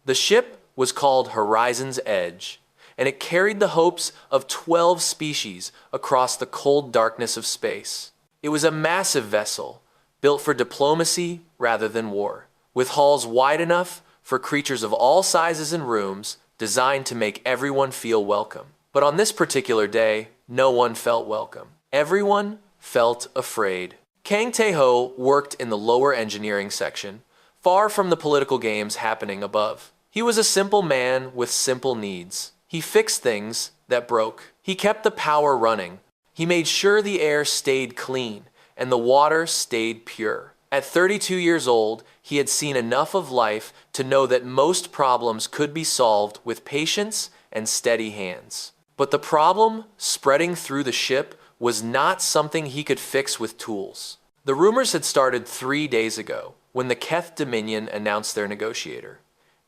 The ship was called Horizon's Edge, and it carried the hopes of 12 species across the cold darkness of space. It was a massive vessel, built for diplomacy rather than war, with halls wide enough for creatures of all sizes and rooms, designed to make everyone feel welcome. But on this particular day, no one felt welcome. Everyone felt afraid. Kang Tae-ho worked in the lower engineering section, far from the political games happening above. He was a simple man with simple needs. He fixed things that broke. He kept the power running. He made sure the air stayed clean and the water stayed pure. At 32 years old, he had seen enough of life to know that most problems could be solved with patience and steady hands. But the problem spreading through the ship was not something he could fix with tools. The rumors had started 3 days ago, when the Keth Dominion announced their negotiator.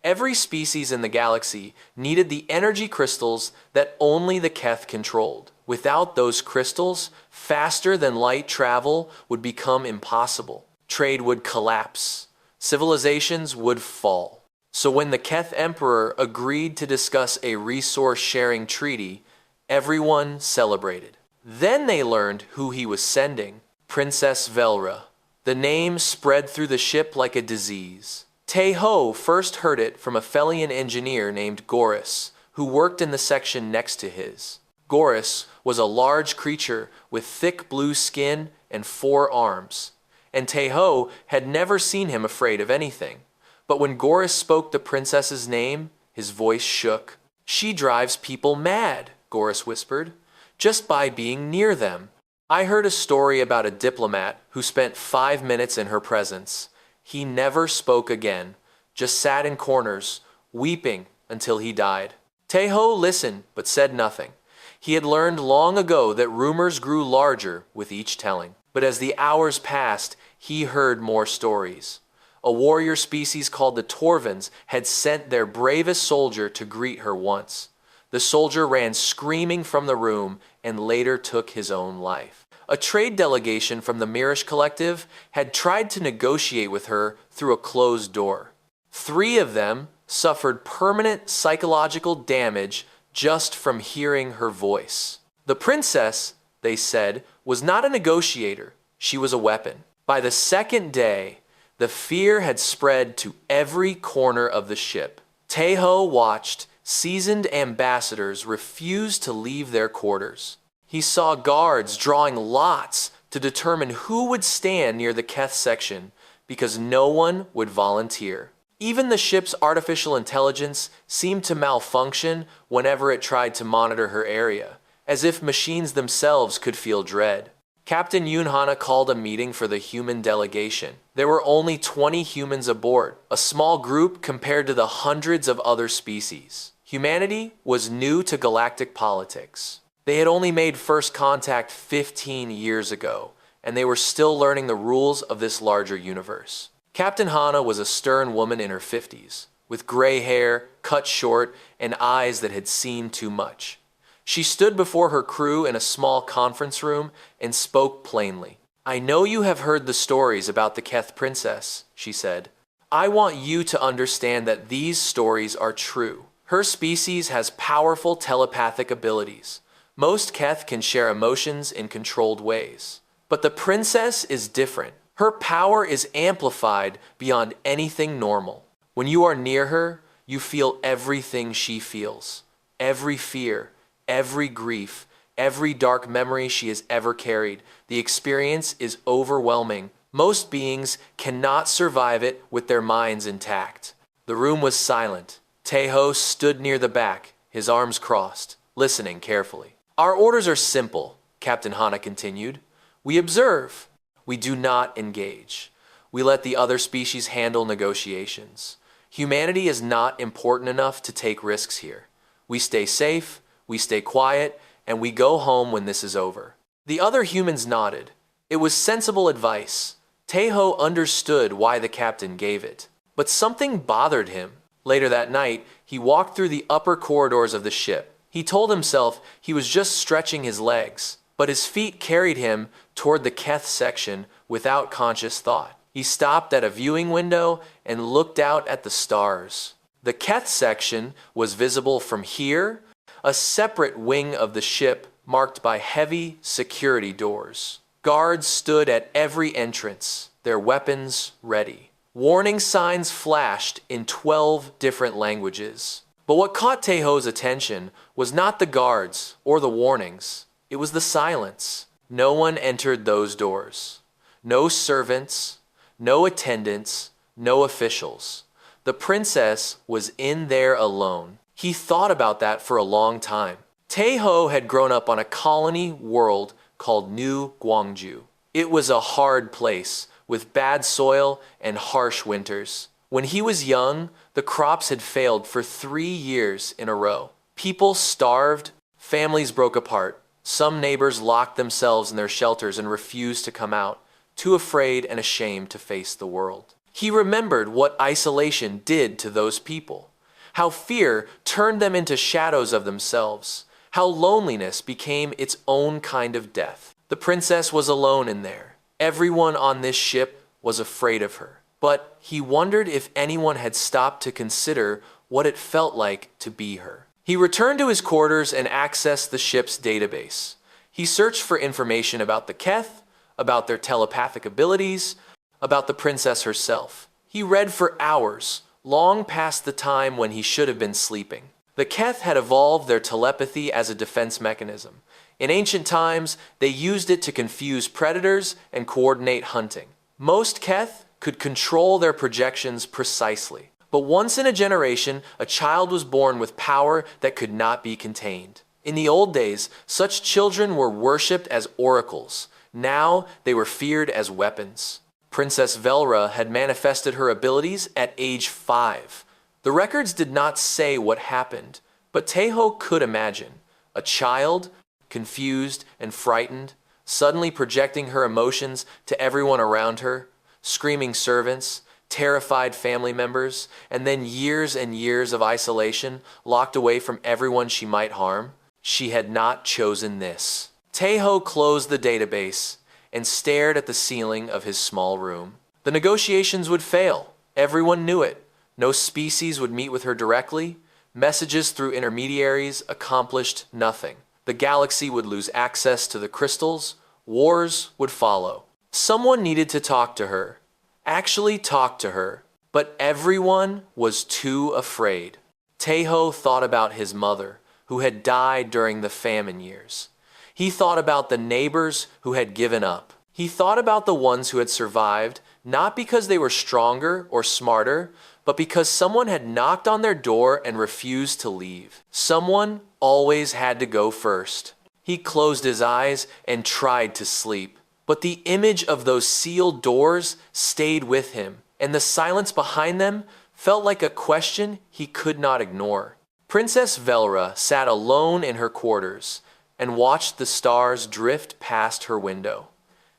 Every species in the galaxy needed the energy crystals that only the Keth controlled. Without those crystals, faster-than-light travel would become impossible. Trade would collapse. Civilizations would fall. So when the Keth Emperor agreed to discuss a resource-sharing treaty, everyone celebrated. Then they learned who he was sending, Princess Velra. The name spread through the ship like a disease. Tae-ho first heard it from a Felian engineer named Goris, who worked in the section next to his. Goris was a large creature with thick blue skin and 4 arms, and Tae-ho had never seen him afraid of anything. But when Goris spoke the princess's name, his voice shook. "She drives people mad," Goris whispered, "just by being near them. I heard a story about a diplomat who spent 5 minutes in her presence. He never spoke again, just sat in corners, weeping until he died." Tae-ho listened but said nothing. He had learned long ago that rumors grew larger with each telling. But as the hours passed, he heard more stories. A warrior species called the Torvins had sent their bravest soldier to greet her once. The soldier ran screaming from the room and later took his own life. A trade delegation from the Mirish Collective had tried to negotiate with her through a closed door. 3 of them suffered permanent psychological damage just from hearing her voice. The princess, they said, was not a negotiator, she was a weapon. By the second day, the fear had spread to every corner of the ship. Tae-ho watched seasoned ambassadors refuse to leave their quarters. He saw guards drawing lots to determine who would stand near the Keth section because no one would volunteer. Even the ship's artificial intelligence seemed to malfunction whenever it tried to monitor her area, as if machines themselves could feel dread. Captain Yoon-hana called a meeting for the human delegation. There were only 20 humans aboard, a small group compared to the hundreds of other species. Humanity was new to galactic politics. They had only made first contact 15 years ago, and they were still learning the rules of this larger universe. Captain Hana was a stern woman in her 50s, with gray hair, cut short, and eyes that had seen too much. She stood before her crew in a small conference room and spoke plainly. "I know you have heard the stories about the Keth princess," she said. "I want you to understand that these stories are true. Her species has powerful telepathic abilities. Most Keth can share emotions in controlled ways. But the princess is different. Her power is amplified beyond anything normal. When you are near her, you feel everything she feels. Every fear, every grief, every dark memory she has ever carried. The experience is overwhelming. Most beings cannot survive it with their minds intact." The room was silent. Tae-ho stood near the back, his arms crossed, listening carefully. "Our orders are simple," Captain Hana continued. "We observe. We do not engage. We let the other species handle negotiations. Humanity is not important enough to take risks here. We stay safe, we stay quiet, and we go home when this is over." The other humans nodded. It was sensible advice. Tae-ho understood why the captain gave it. But something bothered him. Later that night, he walked through the upper corridors of the ship. He told himself he was just stretching his legs, but his feet carried him toward the Keth section without conscious thought. He stopped at a viewing window and looked out at the stars. The Keth section was visible from here, a separate wing of the ship marked by heavy security doors. Guards stood at every entrance, their weapons ready. Warning signs flashed in 12 different languages. But what caught Teiho's attention was not the guards or the warnings. It was the silence. No one entered those doors. No servants, no attendants, no officials. The princess was in there alone. He thought about that for a long time. Teiho had grown up on a colony world called New Gwangju. It was a hard place with bad soil and harsh winters. When he was young, the crops had failed for 3 years in a row. People starved, families broke apart. Some neighbors locked themselves in their shelters and refused to come out, too afraid and ashamed to face the world. He remembered what isolation did to those people, how fear turned them into shadows of themselves, how loneliness became its own kind of death. The princess was alone in there. Everyone on this ship was afraid of her. But he wondered if anyone had stopped to consider what it felt like to be her. He returned to his quarters and accessed the ship's database. He searched for information about the Keth, about their telepathic abilities, about the princess herself. He read for hours, long past the time when he should have been sleeping. The Keth had evolved their telepathy as a defense mechanism. In ancient times, they used it to confuse predators and coordinate hunting. Most Keth could control their projections precisely. But once in a generation, a child was born with power that could not be contained. In the old days, such children were worshipped as oracles. Now they were feared as weapons. Princess Velra had manifested her abilities at age 5. The records did not say what happened, but Teiho could imagine. A child, confused and frightened, suddenly projecting her emotions to everyone around her, screaming servants, terrified family members, and then years and years of isolation, locked away from everyone she might harm. She had not chosen this. Teiho closed the database and stared at the ceiling of his small room. The negotiations would fail. Everyone knew it. No species would meet with her directly. Messages through intermediaries accomplished nothing. The galaxy would lose access to the crystals. Wars would follow. Someone needed to talk to her. Actually talk to her. But everyone was too afraid. Teiho thought about his mother, who had died during the famine years. He thought about the neighbors who had given up. He thought about the ones who had survived, not because they were stronger or smarter, but because someone had knocked on their door and refused to leave. Someone always had to go first. He closed his eyes and tried to sleep. But the image of those sealed doors stayed with him, and the silence behind them felt like a question he could not ignore. Princess Velra sat alone in her quarters and watched the stars drift past her window.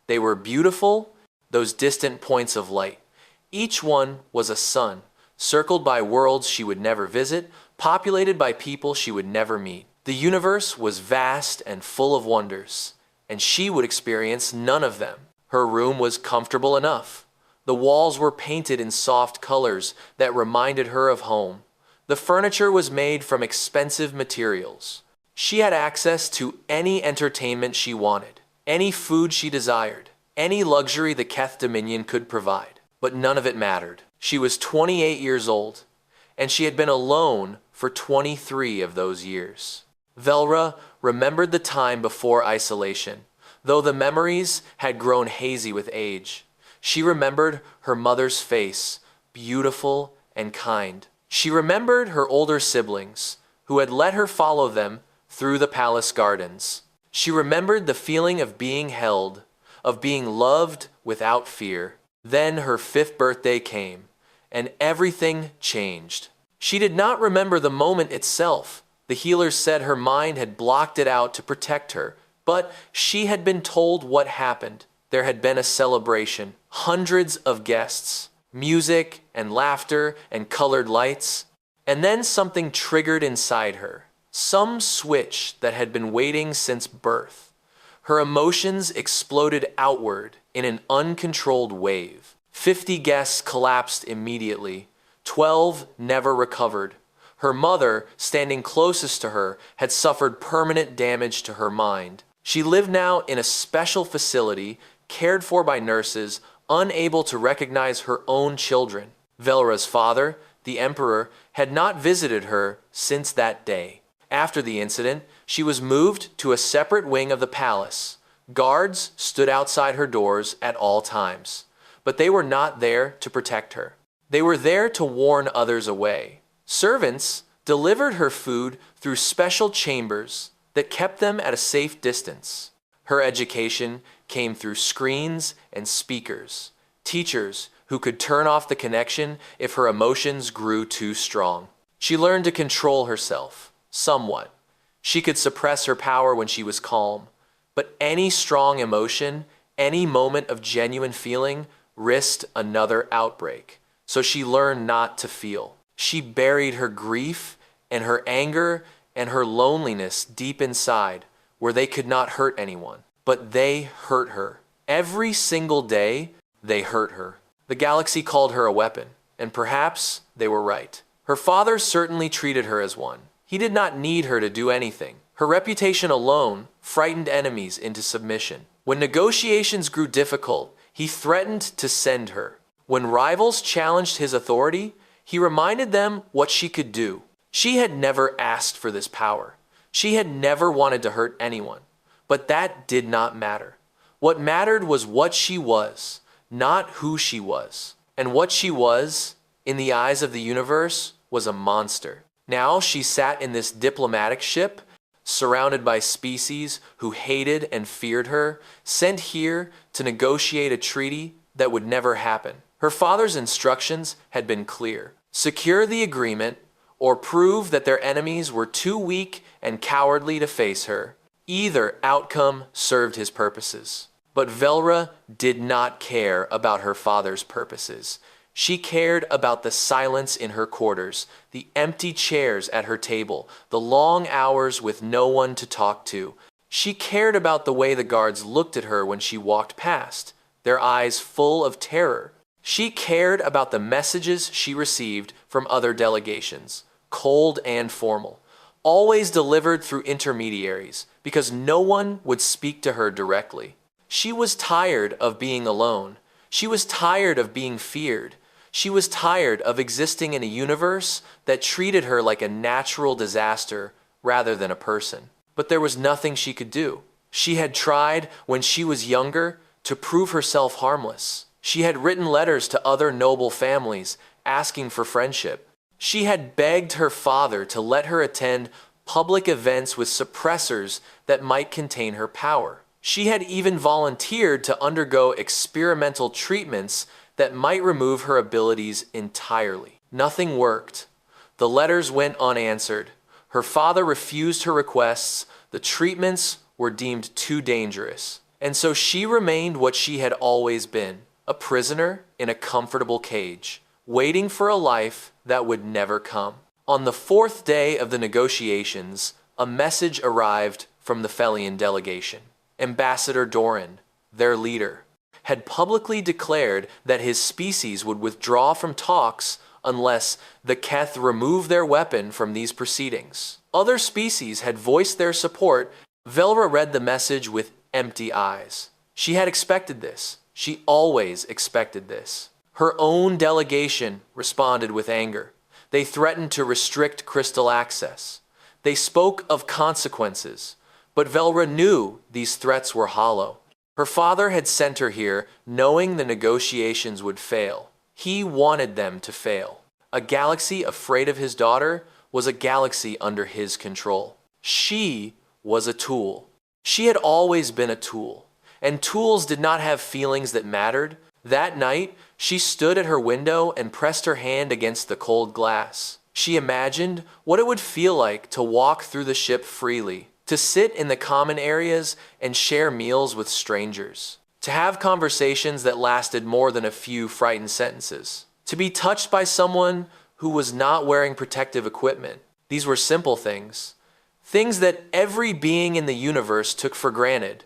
They were beautiful, those distant points of light. Each one was a sun, circled by worlds she would never visit, populated by people she would never meet. The universe was vast and full of wonders, and she would experience none of them. Her room was comfortable enough. The walls were painted in soft colors that reminded her of home. The furniture was made from expensive materials. She had access to any entertainment she wanted, any food she desired, any luxury the Keth Dominion could provide. But none of it mattered. She was 28 years old, and she had been alone for 23 of those years. Velra remembered the time before isolation, though the memories had grown hazy with age. She remembered her mother's face, beautiful and kind. She remembered her older siblings, who had let her follow them through the palace gardens. She remembered the feeling of being held, of being loved without fear. Then her 5th birthday came, and everything changed. She did not remember the moment itself. The healers said her mind had blocked it out to protect her, but she had been told what happened. There had been a celebration, hundreds of guests, music and laughter and colored lights, and then something triggered inside her, some switch that had been waiting since birth. Her emotions exploded outward in an uncontrolled wave. 50 guests collapsed immediately. 12 never recovered. Her mother, standing closest to her, had suffered permanent damage to her mind. She lived now in a special facility, cared for by nurses, unable to recognize her own children. Velra's father, the Emperor, had not visited her since that day. After the incident, she was moved to a separate wing of the palace. Guards stood outside her doors at all times, but they were not there to protect her. They were there to warn others away. Servants delivered her food through special chambers that kept them at a safe distance. Her education came through screens and speakers, teachers who could turn off the connection if her emotions grew too strong. She learned to control herself, somewhat. She could suppress her power when she was calm, but any strong emotion, any moment of genuine feeling, risked another outbreak. So she learned not to feel. She buried her grief and her anger and her loneliness deep inside, where they could not hurt anyone. But they hurt her. Every single day, they hurt her. The galaxy called her a weapon, and perhaps they were right. Her father certainly treated her as one. He did not need her to do anything. Her reputation alone frightened enemies into submission. When negotiations grew difficult, he threatened to send her. When rivals challenged his authority, he reminded them what she could do. She had never asked for this power. She had never wanted to hurt anyone. But that did not matter. What mattered was what she was, not who she was. And what she was, in the eyes of the universe, was a monster. Now she sat in this diplomatic ship, surrounded by species who hated and feared her, sent here to negotiate a treaty that would never happen. Her father's instructions had been clear. Secure the agreement, or prove that their enemies were too weak and cowardly to face her. Either outcome served his purposes. But Velra did not care about her father's purposes. She cared about the silence in her quarters, the empty chairs at her table, the long hours with no one to talk to. She cared about the way the guards looked at her when she walked past, their eyes full of terror. She cared about the messages she received from other delegations, cold and formal, always delivered through intermediaries, because no one would speak to her directly. She was tired of being alone. She was tired of being feared. She was tired of existing in a universe that treated her like a natural disaster rather than a person. But there was nothing she could do. She had tried, when she was younger, to prove herself harmless. She had written letters to other noble families asking for friendship. She had begged her father to let her attend public events with suppressors that might contain her power. She had even volunteered to undergo experimental treatments that might remove her abilities entirely. Nothing worked. The letters went unanswered. Her father refused her requests. The treatments were deemed too dangerous. And so she remained what she had always been, a prisoner in a comfortable cage, waiting for a life that would never come. On the fourth day of the negotiations, a message arrived from the Felian delegation. Ambassador Doran, their leader, had publicly declared that his species would withdraw from talks unless the Keth remove their weapon from these proceedings. Other species had voiced their support. Velra read the message with empty eyes. She had expected this. She always expected this. Her own delegation responded with anger. They threatened to restrict crystal access. They spoke of consequences. But Velra knew these threats were hollow. Her father had sent her here knowing the negotiations would fail. He wanted them to fail. A galaxy afraid of his daughter was a galaxy under his control. She was a tool. She had always been a tool, and tools did not have feelings that mattered. That night, she stood at her window and pressed her hand against the cold glass. She imagined what it would feel like to walk through the ship freely, to sit in the common areas and share meals with strangers, to have conversations that lasted more than a few frightened sentences, to be touched by someone who was not wearing protective equipment. These were simple things, things that every being in the universe took for granted,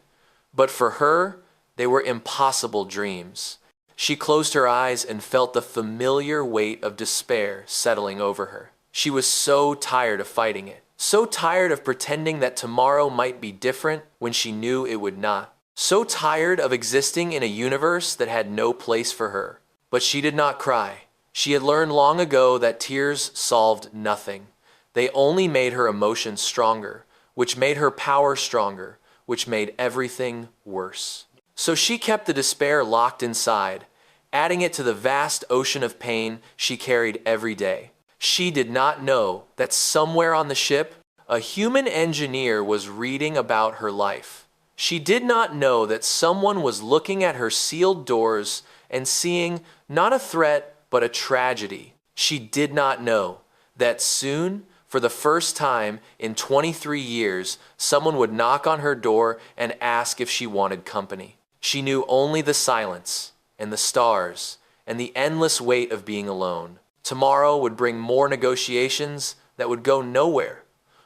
but for her, they were impossible dreams. She closed her eyes and felt the familiar weight of despair settling over her. She was so tired of fighting it, so tired of pretending that tomorrow might be different when she knew it would not, so tired of existing in a universe that had no place for her. But she did not cry. She had learned long ago that tears solved nothing. They only made her emotions stronger, which made her power stronger, which made everything worse. So she kept the despair locked inside, adding it to the vast ocean of pain she carried every day. She did not know that somewhere on the ship, a human engineer was reading about her life. She did not know that someone was looking at her sealed doors and seeing not a threat, but a tragedy. She did not know that soon, for the first time in 23 years, someone would knock on her door and ask if she wanted company. She knew only the silence and the stars and the endless weight of being alone. Tomorrow would bring more negotiations that would go nowhere,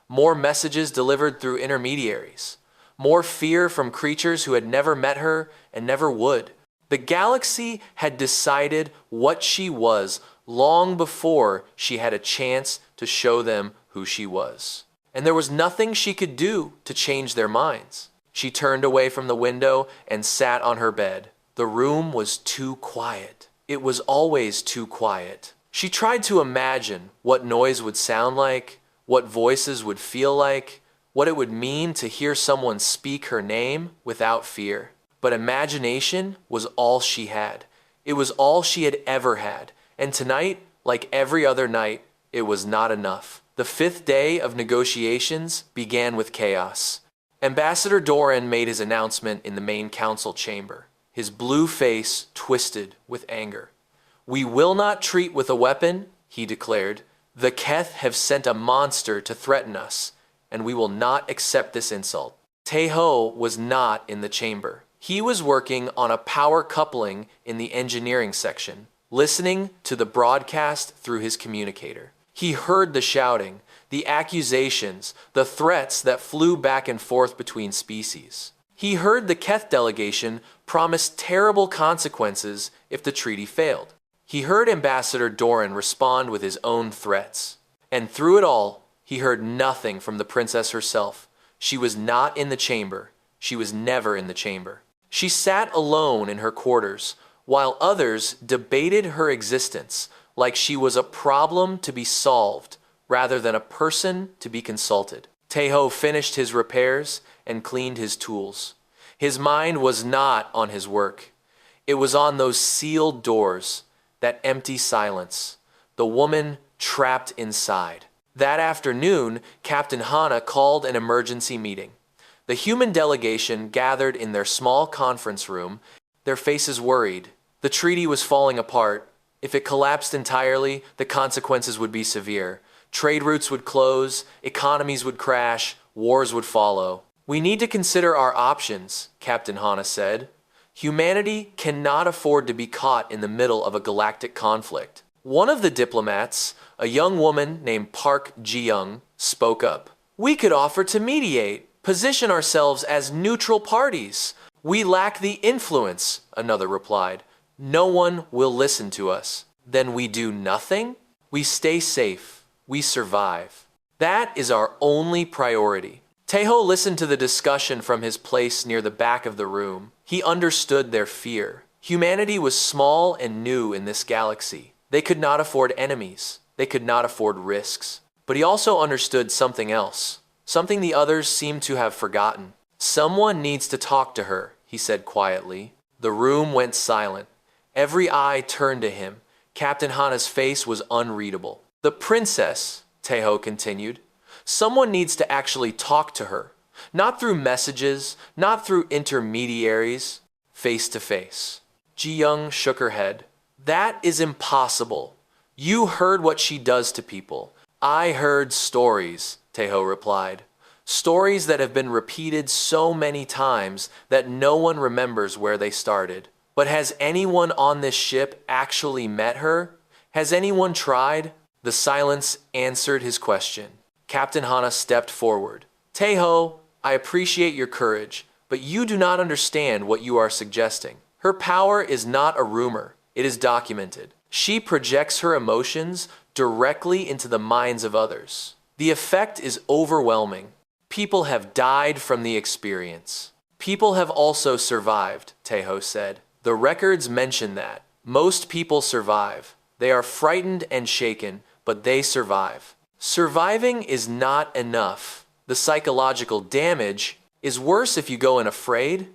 more messages delivered through intermediaries, more fear from creatures who had never met her and never would. The galaxy had decided what she was long before she had a chance to show them who she was. And there was nothing she could do to change their minds. She turned away from the window and sat on her bed. The room was too quiet. It was always too quiet. She tried to imagine what noise would sound like, what voices would feel like, what it would mean to hear someone speak her name without fear. But imagination was all she had. It was all she had ever had. And tonight, like every other night, it was not enough. The fifth day of negotiations began with chaos. Ambassador Doran made his announcement in the main council chamber, his blue face twisted with anger. "We will not treat with a weapon," he declared. "The Keth have sent a monster to threaten us, and we will not accept this insult." Taeho was not in the chamber. He was working on a power coupling in the engineering section, listening to the broadcast through his communicator. He heard the shouting, the accusations, the threats that flew back and forth between species. He heard the Keth delegation promise terrible consequences if the treaty failed. He heard Ambassador Doran respond with his own threats. And through it all, he heard nothing from the princess herself. She was not in the chamber. She was never in the chamber. She sat alone in her quarters, while others debated her existence like she was a problem to be solved rather than a person to be consulted. Taeho finished his repairs and cleaned his tools. His mind was not on his work. It was on those sealed doors, that empty silence, the woman trapped inside. That afternoon, Captain Hana called an emergency meeting. The human delegation gathered in their small conference room, their faces worried. The treaty was falling apart. If it collapsed entirely, the consequences would be severe. Trade routes would close, economies would crash, wars would follow. "We need to consider our options," Captain Hana said. "Humanity cannot afford to be caught in the middle of a galactic conflict." One of the diplomats, a young woman named Park Ji-young, spoke up. "We could offer to mediate, position ourselves as neutral parties. We lack the influence," another replied. "No one will listen to us." "Then we do nothing? We stay safe. We survive. That is our only priority." Taeho listened to the discussion from his place near the back of the room. He understood their fear. Humanity was small and new in this galaxy. They could not afford enemies. They could not afford risks. But he also understood something else, something the others seemed to have forgotten. "Someone needs to talk to her," he said quietly. The room went silent. Every eye turned to him. Captain Hana's face was unreadable. "The princess," Taeho continued. "Someone needs to actually talk to her. Not through messages, not through intermediaries, face to face." Ji-young shook her head. "That is impossible. You heard what she does to people." "I heard stories," Taeho replied. "Stories that have been repeated so many times that no one remembers where they started. But has anyone on this ship actually met her? Has anyone tried?" The silence answered his question. Captain Hana stepped forward. "Taeho, I appreciate your courage, but you do not understand what you are suggesting. Her power is not a rumor, it is documented. She projects her emotions directly into the minds of others. The effect is overwhelming. People have died from the experience. People have also survived, Tejo said. The records mention that. Most people survive. They are frightened and shaken, but they survive. Surviving is not enough. The psychological damage is worse if you go in afraid.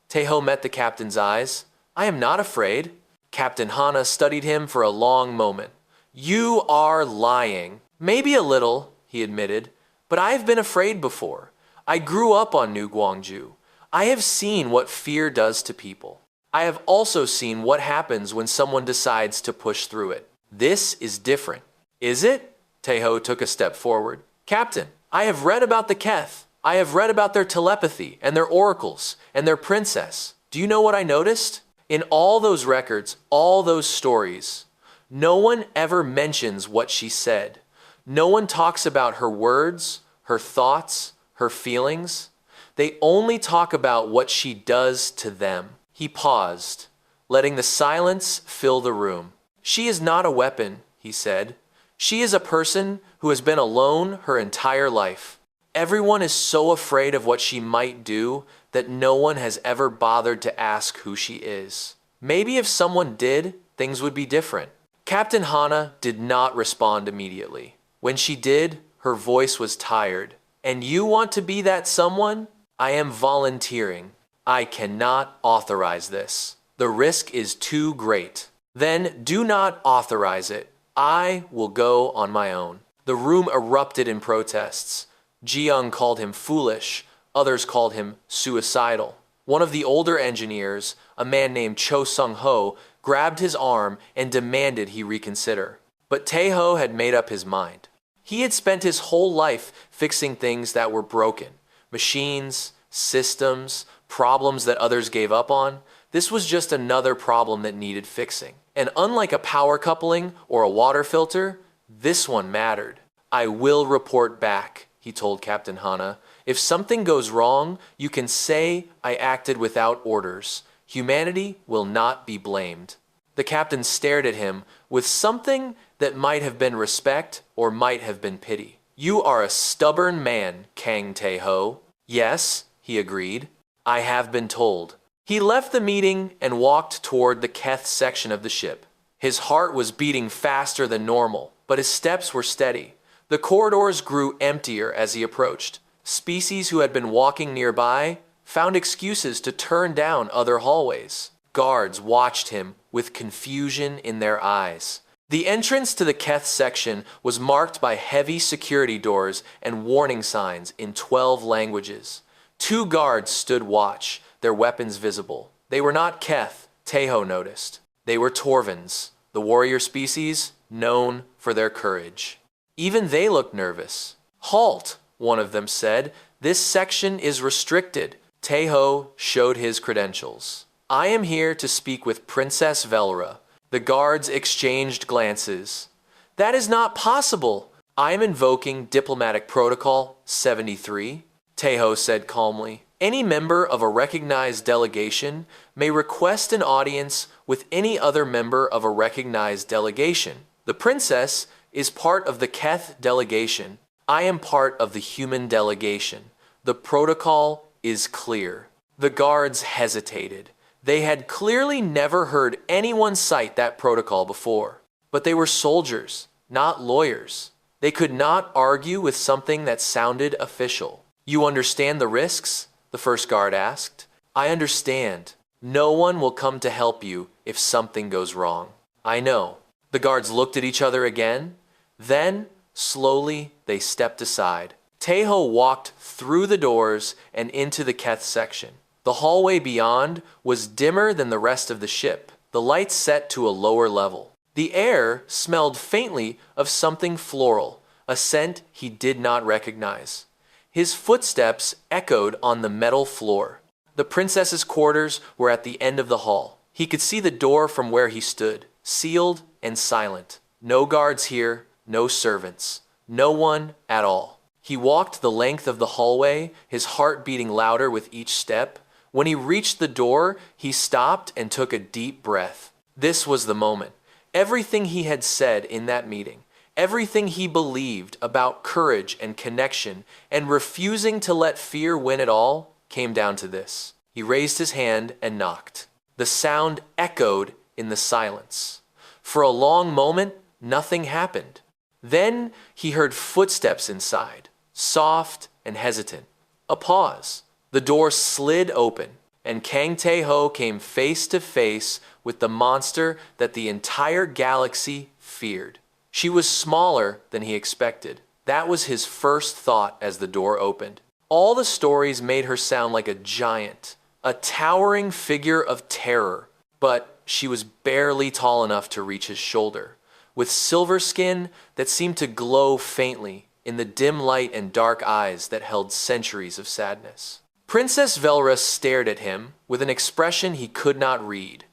Tejo met the captain's eyes. I am not afraid. Captain Hana studied him for a long moment. You are lying. Maybe a little, he admitted, but I have been afraid before. I grew up on New Guangzhou. I have seen what fear does to people. I have also seen what happens when someone decides to push through it. This is different. Is it? Tejo took a step forward. Captain, I have read about the Keth. I have read about their telepathy and their oracles and their princess. Do you know what I noticed? In all those records, all those stories, no one ever mentions what she said. No one talks about her words, her thoughts, her feelings. They only talk about what she does to them. He paused, letting the silence fill the room. She is not a weapon, he said. She is a person who has been alone her entire life. Everyone is so afraid of what she might do that no one has ever bothered to ask who she is. Maybe if someone did, things would be different. Captain Hana did not respond immediately. When she did, her voice was tired. And you want to be that someone? I am volunteering. I cannot authorize this. The risk is too great. Then do not authorize it. I will go on my own. The room erupted in protests. Jiyoung called him foolish. Others called him suicidal. One of the older engineers, a man named Cho Sung-ho, grabbed his arm and demanded he reconsider. But Taeho had made up his mind. He had spent his whole life fixing things that were broken. Machines, systems, problems that others gave up on. This was just another problem that needed fixing. And unlike a power coupling or a water filter, this one mattered. I will report back, he told Captain Hana. If something goes wrong, you can say I acted without orders. Humanity will not be blamed. The captain stared at him with something that might have been respect or might have been pity. You are a stubborn man, Kang Tae-ho. Yes, he agreed. I have been told. He left the meeting and walked toward the Keth section of the ship. His heart was beating faster than normal, but his steps were steady. The corridors grew emptier as he approached. Species who had been walking nearby found excuses to turn down other hallways. Guards watched him with confusion in their eyes. The entrance to the Keth section was marked by heavy security doors and warning signs in 12 languages. 2 guards stood watch, their weapons visible. They were not Keth, Taeho noticed. They were Torvins, the warrior species known for their courage. Even they looked nervous. Halt, one of them said. This section is restricted. Taeho showed his credentials. I am here to speak with Princess Velra. The guards exchanged glances. That is not possible. I am invoking Diplomatic Protocol 73, Taeho said calmly. Any member of a recognized delegation may request an audience with any other member of a recognized delegation. The princess is part of the Keth delegation. I am part of the human delegation. The protocol is clear. The guards hesitated. They had clearly never heard anyone cite that protocol before. But they were soldiers, not lawyers. They could not argue with something that sounded official. You understand the risks? The first guard asked. I understand. No one will come to help you if something goes wrong. I know. The guards looked at each other again. Then, slowly, they stepped aside. Taeho walked through the doors and into the Keth section. The hallway beyond was dimmer than the rest of the ship, the lights set to a lower level. The air smelled faintly of something floral, a scent he did not recognize. His footsteps echoed on the metal floor. The princess's quarters were at the end of the hall. He could see the door from where he stood, sealed and silent. No guards here, no servants, no one at all. He walked the length of the hallway, his heart beating louder with each step. When he reached the door, he stopped and took a deep breath. This was the moment. Everything he had said in that meeting, everything he believed about courage and connection and refusing to let fear win it all, came down to this. He raised his hand and knocked. The sound echoed in the silence. For a long moment, nothing happened. Then he heard footsteps inside, soft and hesitant. A pause. The door slid open, and Kang Tae-ho came face to face with the monster that the entire galaxy feared. She was smaller than he expected. That was his first thought as the door opened. All the stories made her sound like a giant, a towering figure of terror, but she was barely tall enough to reach his shoulder, with silver skin that seemed to glow faintly in the dim light and dark eyes that held centuries of sadness. Princess Velra stared at him with an expression he could not read.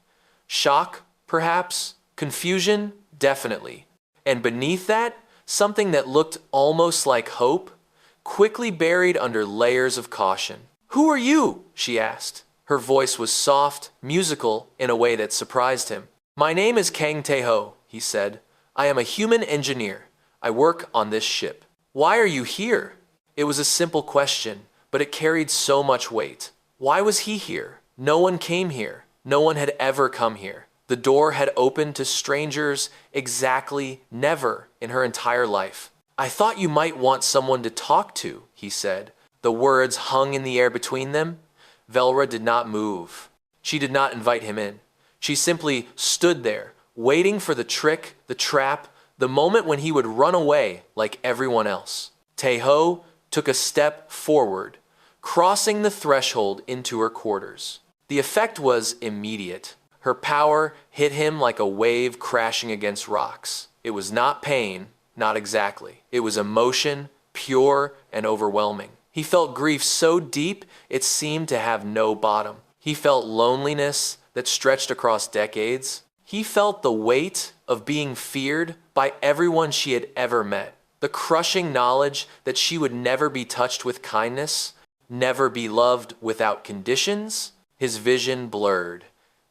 Shock, perhaps? Confusion? Definitely. And beneath that, something that looked almost like hope, quickly buried under layers of caution. "Who are you?" she asked. Her voice was soft, musical, in a way that surprised him. "My name is Kang Tae-ho," he said. "I am a human engineer. I work on this ship." "Why are you here?" It was a simple question, but it carried so much weight. Why was he here? No one came here. No one had ever come here. The door had opened to strangers exactly never in her entire life. "I thought you might want someone to talk to," he said. The words hung in the air between them. Velra did not move. She did not invite him in. She simply stood there, waiting for the trick, the trap, the moment when he would run away like everyone else. Tae-ho took a step forward, crossing the threshold into her quarters. The effect was immediate. Her power hit him like a wave crashing against rocks. It was not pain, not exactly. It was emotion, pure and overwhelming. He felt grief so deep it seemed to have no bottom. He felt loneliness that stretched across decades. He felt the weight of being feared by everyone she had ever met. The crushing knowledge that she would never be touched with kindness, never be loved without conditions. His vision blurred.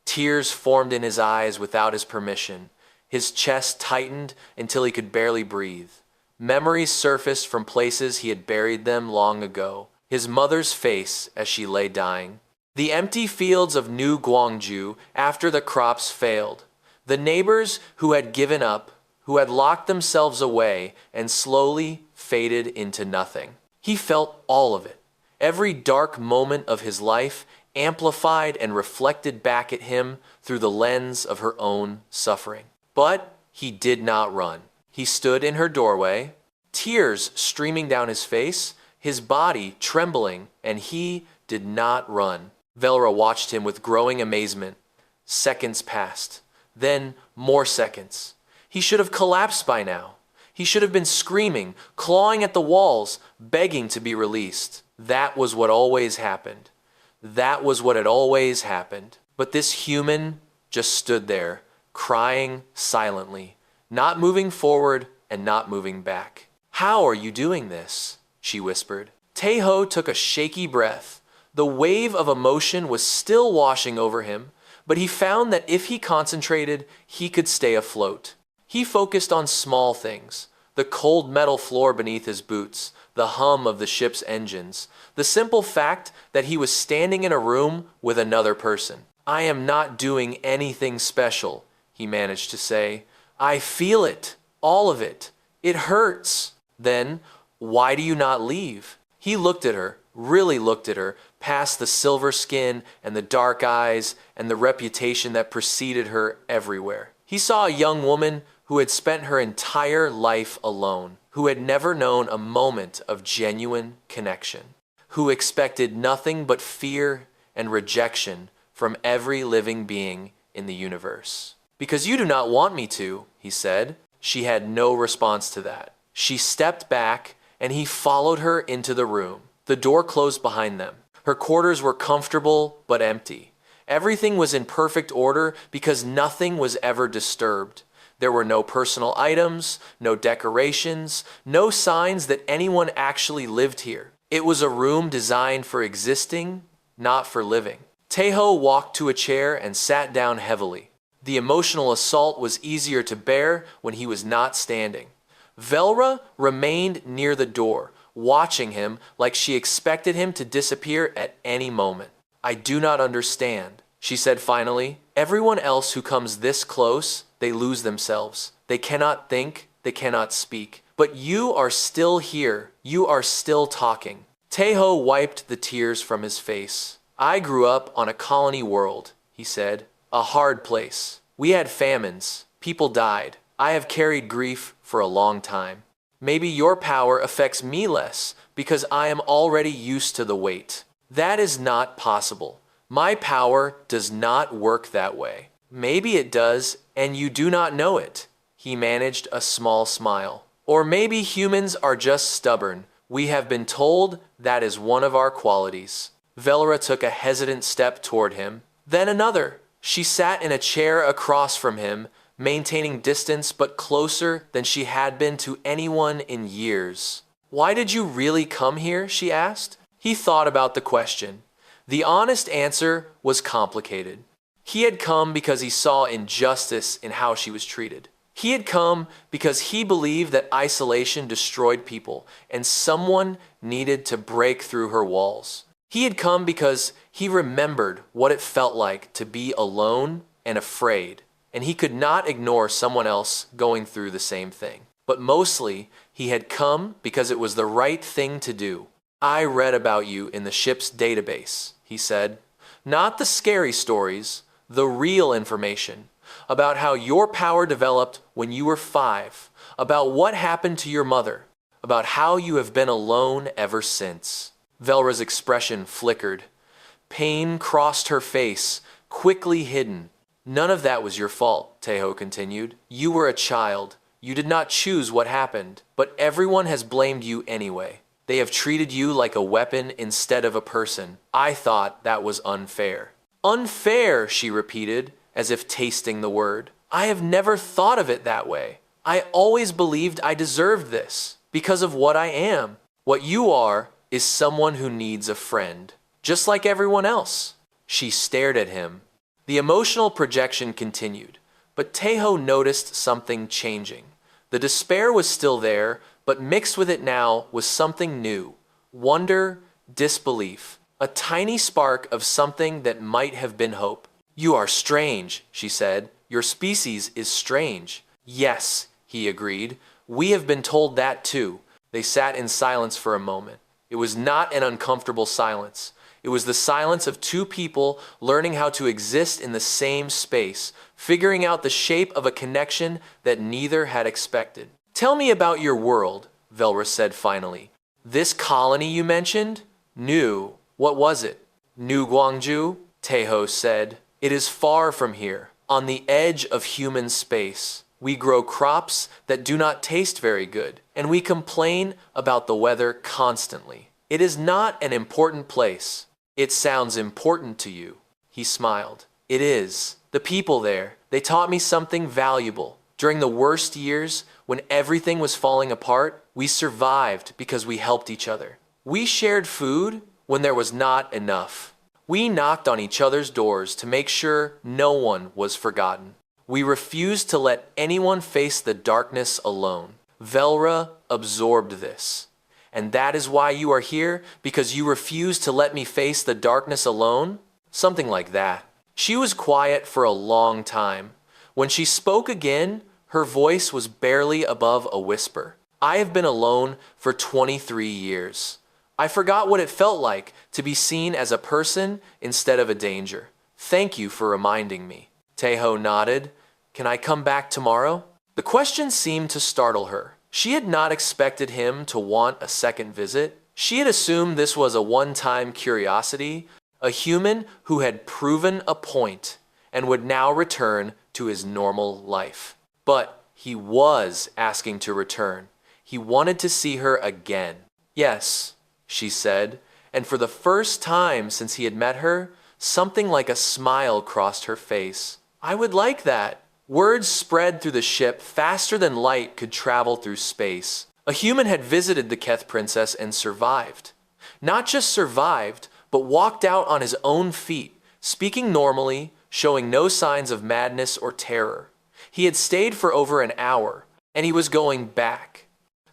Tears formed in his eyes without his permission. His chest tightened until he could barely breathe. Memories surfaced from places he had buried them long ago. His mother's face as she lay dying. The empty fields of New Gwangju after the crops failed. The neighbors who had given up, who had locked themselves away and slowly faded into nothing. He felt all of it. Every dark moment of his life amplified and reflected back at him through the lens of her own suffering. But he did not run. He stood in her doorway, tears streaming down his face, his body trembling, and he did not run. Velra watched him with growing amazement. Seconds passed, then more seconds. He should have collapsed by now. He should have been screaming, clawing at the walls, begging to be released. That was what always happened. That was what had always happened. But this human just stood there, crying silently, not moving forward and not moving back. "How are you doing this?" she whispered. Tae-ho took a shaky breath. The wave of emotion was still washing over him, but he found that if he concentrated, he could stay afloat. He focused on small things, the cold metal floor beneath his boots, the hum of the ship's engines, the simple fact that he was standing in a room with another person. "I am not doing anything special," he managed to say. "I feel it, all of it. It hurts." Then, "Why do you not leave?" He looked at her, really looked at her, past the silver skin and the dark eyes and the reputation that preceded her everywhere. He saw a young woman who had spent her entire life alone, who had never known a moment of genuine connection, who expected nothing but fear and rejection from every living being in the universe. "Because you do not want me to," he said. She had no response to that. She stepped back, and he followed her into the room. The door closed behind them. Her quarters were comfortable but empty. Everything was in perfect order because nothing was ever disturbed. There were no personal items, no decorations, no signs that anyone actually lived here. It was a room designed for existing not for living. Teho walked to a chair and sat down heavily. The emotional assault was easier to bear when he was not standing. Velra remained near the door, watching him like she expected him to disappear at any moment. I do not understand, she said finally. Everyone else who comes this close, they lose themselves. They cannot think, they cannot speak. But you are still here. You are still talking. Teho wiped the tears from his face. I grew up on a colony world, he said. A hard place. We had famines. People died. I have carried grief for a long time. Maybe your power affects me less because I am already used to the weight. That is not possible. My power does not work that way. Maybe it does, and you do not know it. He managed a small smile. Or maybe humans are just stubborn. We have been told that is one of our qualities. Velra took a hesitant step toward him, then another. She sat in a chair across from him, maintaining distance but closer than she had been to anyone in years. Why did you really come here? She asked. He thought about the question. The honest answer was complicated. He had come because he saw injustice in how she was treated. He had come because he believed that isolation destroyed people and someone needed to break through her walls. He had come because he remembered what it felt like to be alone and afraid, and he could not ignore someone else going through the same thing. But mostly, he had come because it was the right thing to do. I read about you in the ship's database, he said. Not the scary stories, the real information. About how your power developed when you were 5, about what happened to your mother, about how you have been alone ever since. Velra's expression flickered. Pain crossed her face, quickly hidden. None of that was your fault, Teho continued. You were a child. You did not choose what happened, but everyone has blamed you anyway. They have treated you like a weapon instead of a person. I thought that was unfair. Unfair, she repeated, as if tasting the word. I have never thought of it that way. I always believed I deserved this, because of what I am. What you are is someone who needs a friend, just like everyone else. She stared at him. The emotional projection continued, but Teho noticed something changing. The despair was still there, but mixed with it now was something new. Wonder, disbelief, a tiny spark of something that might have been hope. You are strange, she said. Your species is strange. Yes, he agreed. We have been told that too. They sat in silence for a moment. It was not an uncomfortable silence. It was the silence of two people learning how to exist in the same space, figuring out the shape of a connection that neither had expected. Tell me about your world, Velra said finally. This colony you mentioned? New. What was it? New Guangzhou? Teho said. It is far from here, on the edge of human space. We grow crops that do not taste very good, and we complain about the weather constantly. It is not an important place. It sounds important to you. He smiled. It is. The people there, they taught me something valuable. During the worst years, when everything was falling apart, we survived because we helped each other. We shared food when there was not enough. We knocked on each other's doors to make sure no one was forgotten. We refused to let anyone face the darkness alone. Velra absorbed this. And that is why you are here, because you refuse to let me face the darkness alone? Something like that. She was quiet for a long time. When she spoke again, her voice was barely above a whisper. I have been alone for 23 years. I forgot what it felt like to be seen as a person instead of a danger. Thank you for reminding me. Teho nodded. Can I come back tomorrow? The question seemed to startle her. She had not expected him to want a second visit. She had assumed this was a one-time curiosity, a human who had proven a point and would now return to his normal life. But he was asking to return. He wanted to see her again. Yes, she said, and for the first time since he had met her, something like a smile crossed her face. I would like that. Words spread through the ship faster than light could travel through space. A human had visited the Keth princess and survived. Not just survived, but walked out on his own feet, speaking normally, showing no signs of madness or terror. He had stayed for over an hour, and he was going back.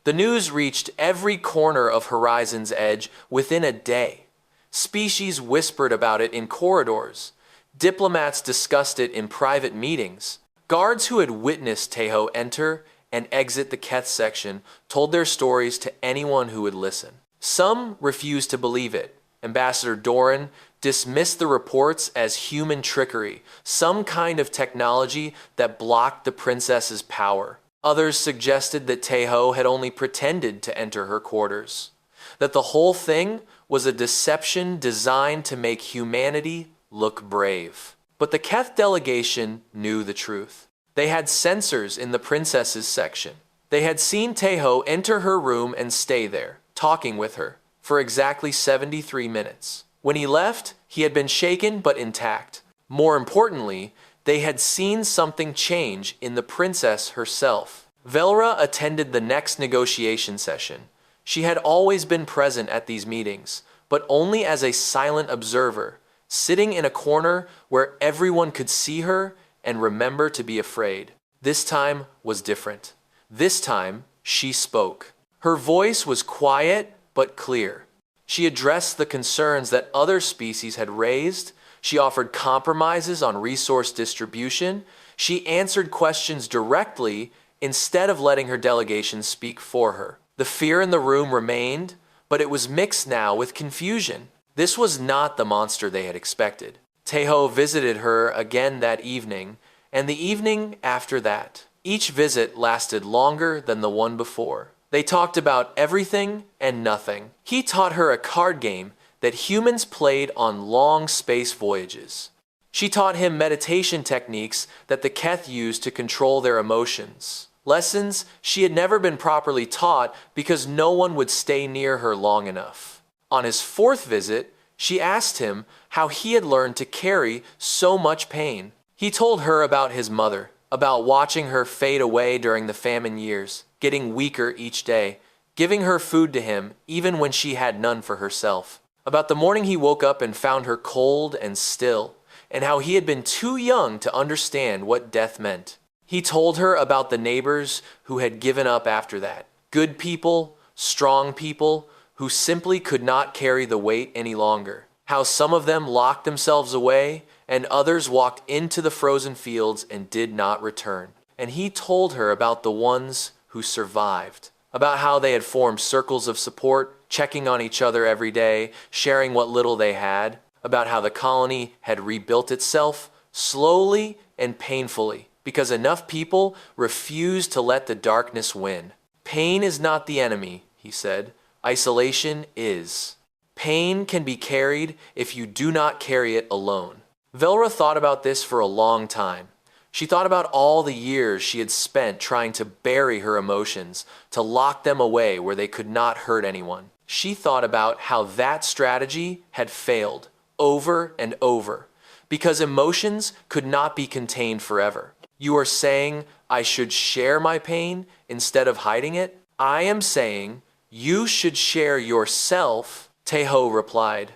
The news reached every corner of Horizon's Edge within a day. Species whispered about it in corridors. Diplomats discussed it in private meetings. Guards who had witnessed Tejo enter and exit the Keth section told their stories to anyone who would listen. Some refused to believe it. Ambassador Doran dismissed the reports as human trickery, some kind of technology that blocked the princess's power. Others suggested that Tejo had only pretended to enter her quarters, that the whole thing was a deception designed to make humanity look brave. But the Keth delegation knew the truth. They had sensors in the princess's section. They had seen Tejo enter her room and stay there, talking with her, for exactly 73 minutes. When he left, he had been shaken but intact. More importantly, they had seen something change in the princess herself. Velra attended the next negotiation session. She had always been present at these meetings, but only as a silent observer, sitting in a corner where everyone could see her and remember to be afraid. This time was different. This time, she spoke. Her voice was quiet but clear. She addressed the concerns that other species had raised. She offered compromises on resource distribution. She answered questions directly instead of letting her delegation speak for her. The fear in the room remained, but it was mixed now with confusion. This was not the monster they had expected. Tejo visited her again that evening, and the evening after that. Each visit lasted longer than the one before. They talked about everything and nothing. He taught her a card game that humans played on long space voyages. She taught him meditation techniques that the Keth used to control their emotions. Lessons she had never been properly taught because no one would stay near her long enough. On his fourth visit, she asked him how he had learned to carry so much pain. He told her about his mother, about watching her fade away during the famine years, getting weaker each day, giving her food to him even when she had none for herself. About the morning he woke up and found her cold and still, and how he had been too young to understand what death meant. He told her about the neighbors who had given up after that. Good people, strong people, who simply could not carry the weight any longer. How some of them locked themselves away, and others walked into the frozen fields and did not return. And he told her about the ones who survived, about how they had formed circles of support, checking on each other every day, sharing what little they had, about how the colony had rebuilt itself slowly and painfully, because enough people refused to let the darkness win. Pain is not the enemy, he said. Isolation is. Pain can be carried if you do not carry it alone. Velra thought about this for a long time. She thought about all the years she had spent trying to bury her emotions, to lock them away where they could not hurt anyone. She thought about how that strategy had failed over and over, because emotions could not be contained forever. You are saying I should share my pain instead of hiding it? I am saying you should share yourself, Tejo replied.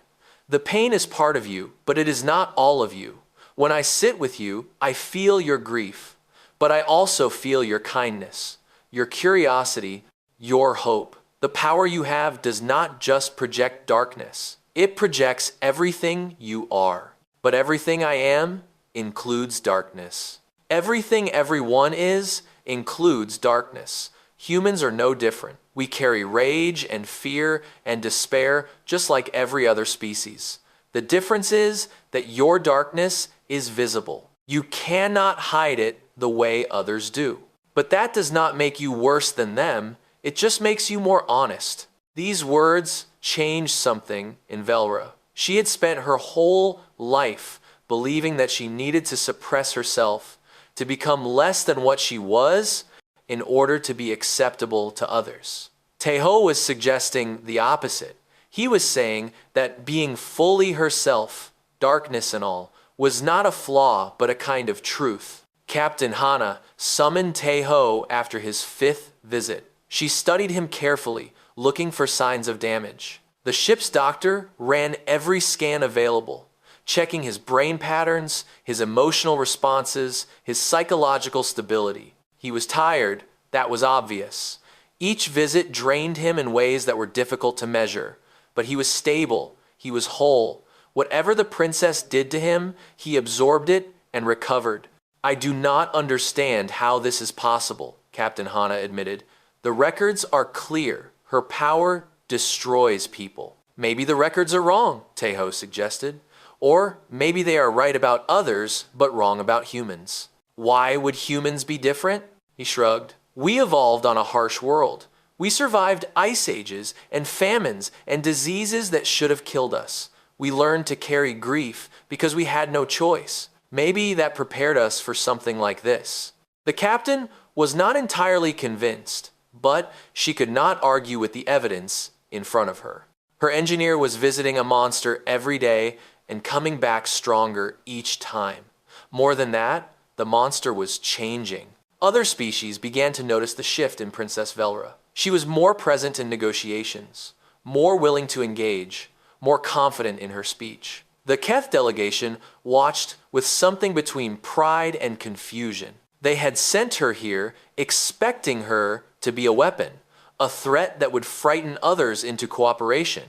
The pain is part of you, but it is not all of you. When I sit with you, I feel your grief, but I also feel your kindness, your curiosity, your hope. The power you have does not just project darkness. It projects everything you are. But everything I am includes darkness. Everything everyone is includes darkness. Humans are no different. We carry rage and fear and despair just like every other species. The difference is that your darkness is visible. You cannot hide it the way others do. But that does not make you worse than them. It just makes you more honest. These words changed something in Velra. She had spent her whole life believing that she needed to suppress herself, to become less than what she was in order to be acceptable to others. Tejo was suggesting the opposite. He was saying that being fully herself, darkness and all, was not a flaw but a kind of truth. Captain Hana summoned Tejo after his 5th visit. She studied him carefully, looking for signs of damage. The ship's doctor ran every scan available, checking his brain patterns, his emotional responses, his psychological stability. He was tired, that was obvious. Each visit drained him in ways that were difficult to measure, but he was stable, he was whole. Whatever the princess did to him, he absorbed it and recovered. I do not understand how this is possible, Captain Hana admitted. The records are clear. Her power destroys people. Maybe the records are wrong, Tejo suggested. Or maybe they are right about others, but wrong about humans. Why would humans be different? He shrugged. We evolved on a harsh world. We survived ice ages and famines and diseases that should have killed us. We learned to carry grief because we had no choice. Maybe that prepared us for something like this. The captain was not entirely convinced, but she could not argue with the evidence in front of her. Her engineer was visiting a monster every day and coming back stronger each time. More than that, the monster was changing. Other species began to notice the shift in Princess Velra. She was more present in negotiations, more willing to engage, more confident in her speech. The Keth delegation watched with something between pride and confusion. They had sent her here expecting her to be a weapon, a threat that would frighten others into cooperation.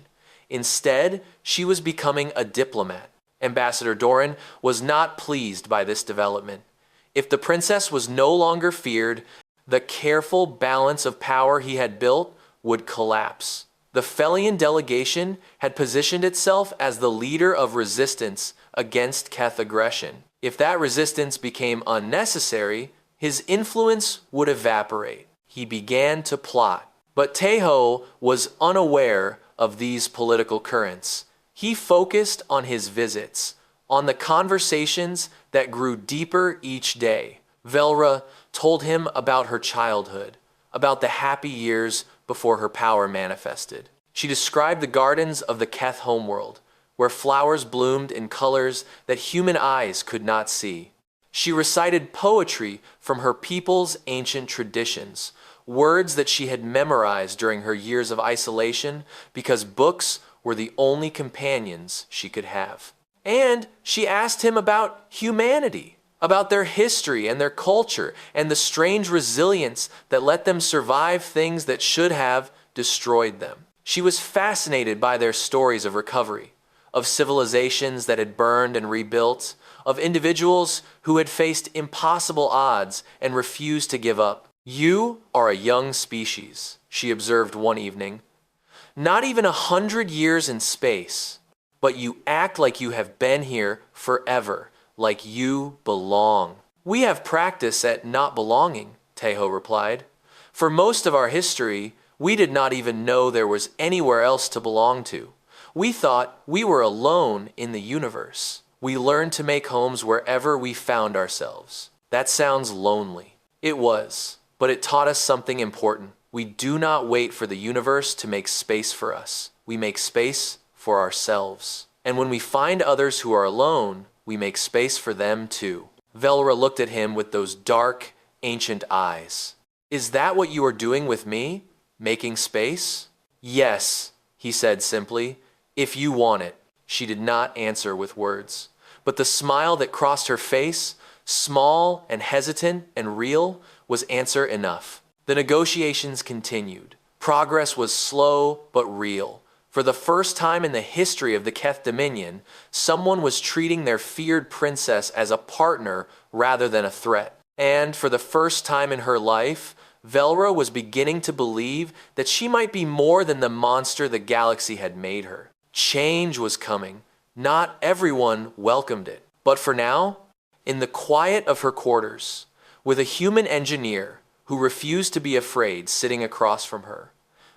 Instead, she was becoming a diplomat. Ambassador Doran was not pleased by this development. If the princess was no longer feared, the careful balance of power he had built would collapse. The Felian delegation had positioned itself as the leader of resistance against Keth aggression. If that resistance became unnecessary, his influence would evaporate. He began to plot. But Tejo was unaware of these political currents. He focused on his visits, on the conversations that grew deeper each day. Velra told him about her childhood, about the happy years before her power manifested. She described the gardens of the Keth homeworld, where flowers bloomed in colors that human eyes could not see. She recited poetry from her people's ancient traditions, words that she had memorized during her years of isolation because books were the only companions she could have. And she asked him about humanity, about their history and their culture, and the strange resilience that let them survive things that should have destroyed them. She was fascinated by their stories of recovery, of civilizations that had burned and rebuilt, of individuals who had faced impossible odds and refused to give up. You are a young species, she observed one evening. Not even 100 years in space, but you act like you have been here forever, like you belong. We have practice at not belonging, Tejo replied. For most of our history, we did not even know there was anywhere else to belong to. We thought we were alone in the universe. We learned to make homes wherever we found ourselves. That sounds lonely. It was, but it taught us something important. We do not wait for the universe to make space for us. We make space for ourselves. And when we find others who are alone, we make space for them too. Velra looked at him with those dark, ancient eyes. Is that what you are doing with me? Making space? Yes, he said simply. If you want it. She did not answer with words. But the smile that crossed her face, small and hesitant and real, was answer enough. The negotiations continued. Progress was slow but real. For the first time in the history of the Keth Dominion, someone was treating their feared princess as a partner rather than a threat. And for the first time in her life, Velra was beginning to believe that she might be more than the monster the galaxy had made her. Change was coming. Not everyone welcomed it. But for now, in the quiet of her quarters, with a human engineer who refused to be afraid sitting across from her,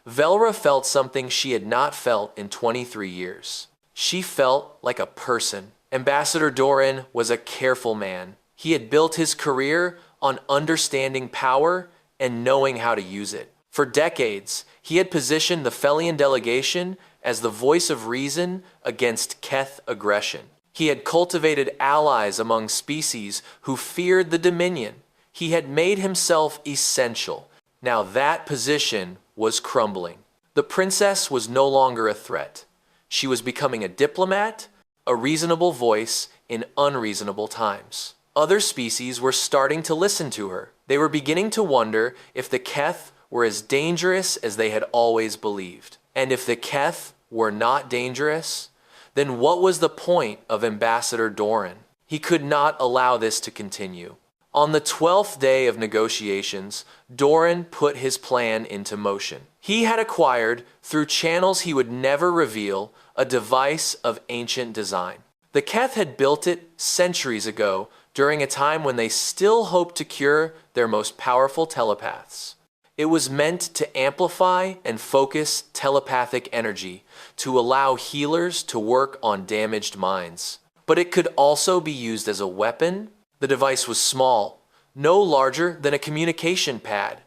Velra felt something she had not felt in 23 years. She felt like a person. Ambassador Doran was a careful man. He had built his career on understanding power and knowing how to use it. For decades, he had positioned the Felian delegation as the voice of reason against Keth aggression. He had cultivated allies among species who feared the Dominion. He had made himself essential. Now that position was crumbling. The princess was no longer a threat. She was becoming a diplomat, a reasonable voice in unreasonable times. Other species were starting to listen to her. They were beginning to wonder if the Keth were as dangerous as they had always believed. And if the Keth were not dangerous, then what was the point of Ambassador Doran? He could not allow this to continue. On the 12th day of negotiations, Doran put his plan into motion. He had acquired, through channels he would never reveal, a device of ancient design. The Keth had built it centuries ago, during a time when they still hoped to cure their most powerful telepaths. It was meant to amplify and focus telepathic energy to allow healers to work on damaged minds. But it could also be used as a weapon. The device was small, no larger than a communication pad.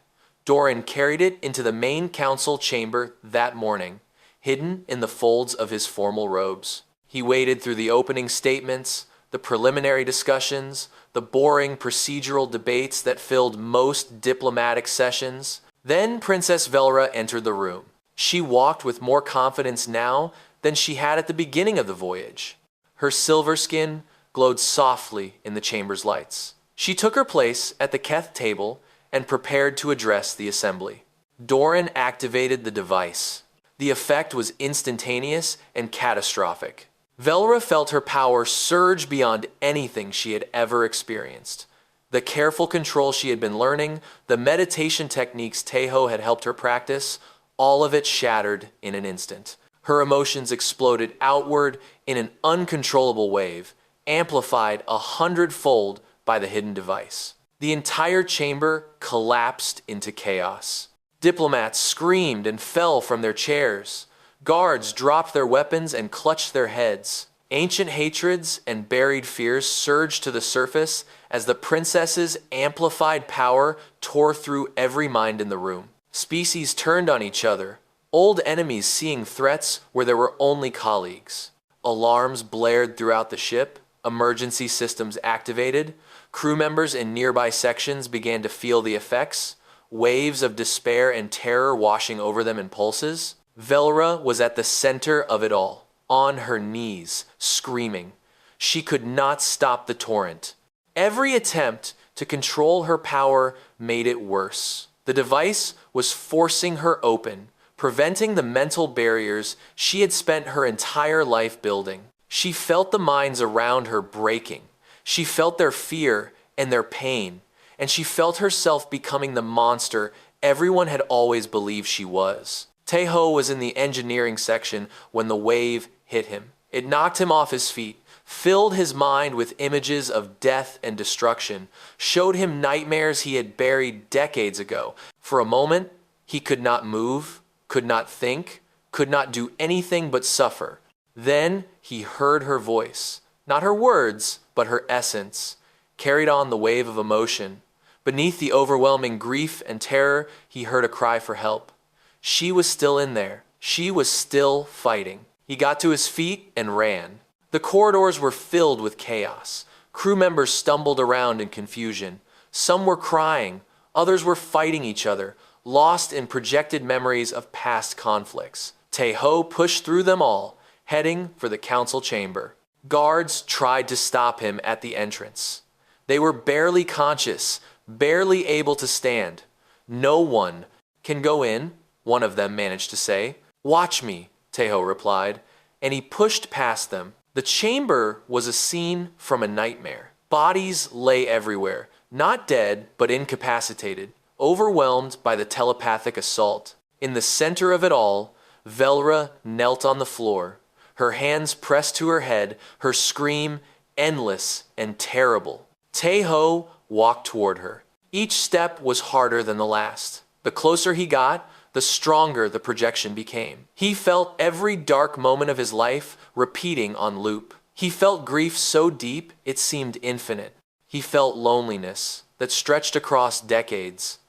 Doran carried it into the main council chamber that morning, hidden in the folds of his formal robes. He waded through the opening statements, the preliminary discussions, the boring procedural debates that filled most diplomatic sessions. Then Princess Velra entered the room. She walked with more confidence now than she had at the beginning of the voyage. Her silver skin glowed softly in the chamber's lights. She took her place at the Keth table and prepared to address the assembly. Doran activated the device. The effect was instantaneous and catastrophic. Velra felt her power surge beyond anything she had ever experienced. The careful control she had been learning, the meditation techniques Tejo had helped her practice, all of it shattered in an instant. Her emotions exploded outward in an uncontrollable wave, amplified 100-fold by the hidden device. The entire chamber collapsed into chaos. Diplomats screamed and fell from their chairs. Guards dropped their weapons and clutched their heads. Ancient hatreds and buried fears surged to the surface as the princess's amplified power tore through every mind in the room. Species turned on each other, old enemies seeing threats where there were only colleagues. Alarms blared throughout the ship, emergency systems activated, crew members in nearby sections began to feel the effects, waves of despair and terror washing over them in pulses. Velra was at the center of it all, on her knees, screaming. She could not stop the torrent. Every attempt to control her power made it worse. The device was forcing her open, preventing the mental barriers she had spent her entire life building. She felt the minds around her breaking. She felt their fear and their pain, and she felt herself becoming the monster everyone had always believed she was. Tejo was in the engineering section when the wave hit him. It knocked him off his feet, filled his mind with images of death and destruction, showed him nightmares he had buried decades ago. For a moment, he could not move, could not think, could not do anything but suffer. Then he heard her voice, not her words, but her essence, carried on the wave of emotion. Beneath the overwhelming grief and terror, he heard a cry for help. She was still in there. She was still fighting. He got to his feet and ran. The corridors were filled with chaos. Crew members stumbled around in confusion. Some were crying. Others were fighting each other, lost in projected memories of past conflicts. Tejo pushed through them all, heading for the council chamber. Guards tried to stop him at the entrance. They were barely conscious, barely able to stand. No one can go in, one of them managed to say. Watch me, Tejo replied, and he pushed past them. The chamber was a scene from a nightmare. Bodies lay everywhere, not dead, but incapacitated, overwhelmed by the telepathic assault. In the center of it all, Velra knelt on the floor, her hands pressed to her head, her scream endless and terrible. Tejo walked toward her. Each step was harder than the last. The closer he got, the stronger the projection became. He felt every dark moment of his life repeating on loop. He felt grief so deep it seemed infinite. He felt loneliness that stretched across decades,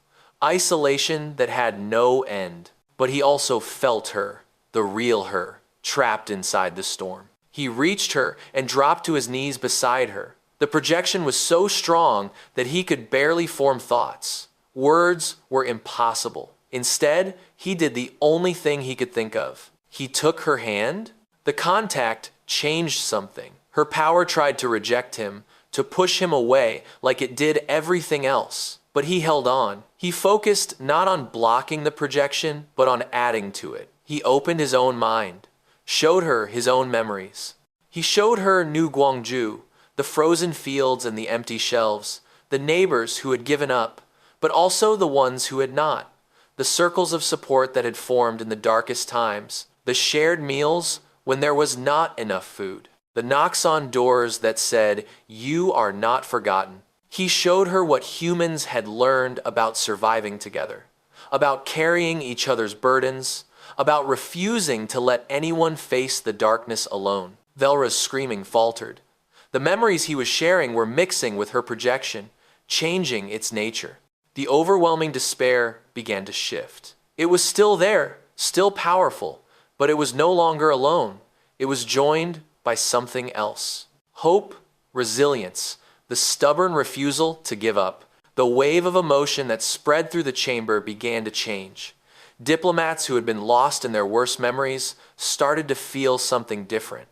isolation that had no end. But he also felt her, the real her, trapped inside the storm. He reached her and dropped to his knees beside her. The projection was so strong that he could barely form thoughts. Words were impossible. Instead, he did the only thing he could think of. He took her hand. The contact changed something. Her power tried to reject him, to push him away like it did everything else. But he held on. He focused not on blocking the projection, but on adding to it. He opened his own mind, showed her his own memories. He showed her New Guangzhou, the frozen fields and the empty shelves, the neighbors who had given up, but also the ones who had not, the circles of support that had formed in the darkest times, the shared meals when there was not enough food, the knocks on doors that said, "You are not forgotten." He showed her what humans had learned about surviving together, about carrying each other's burdens, about refusing to let anyone face the darkness alone. Velra's screaming faltered. The memories he was sharing were mixing with her projection, changing its nature. The overwhelming despair began to shift. It was still there, still powerful, but it was no longer alone. It was joined by something else. Hope, resilience, the stubborn refusal to give up. The wave of emotion that spread through the chamber began to change. Diplomats who had been lost in their worst memories started to feel something different.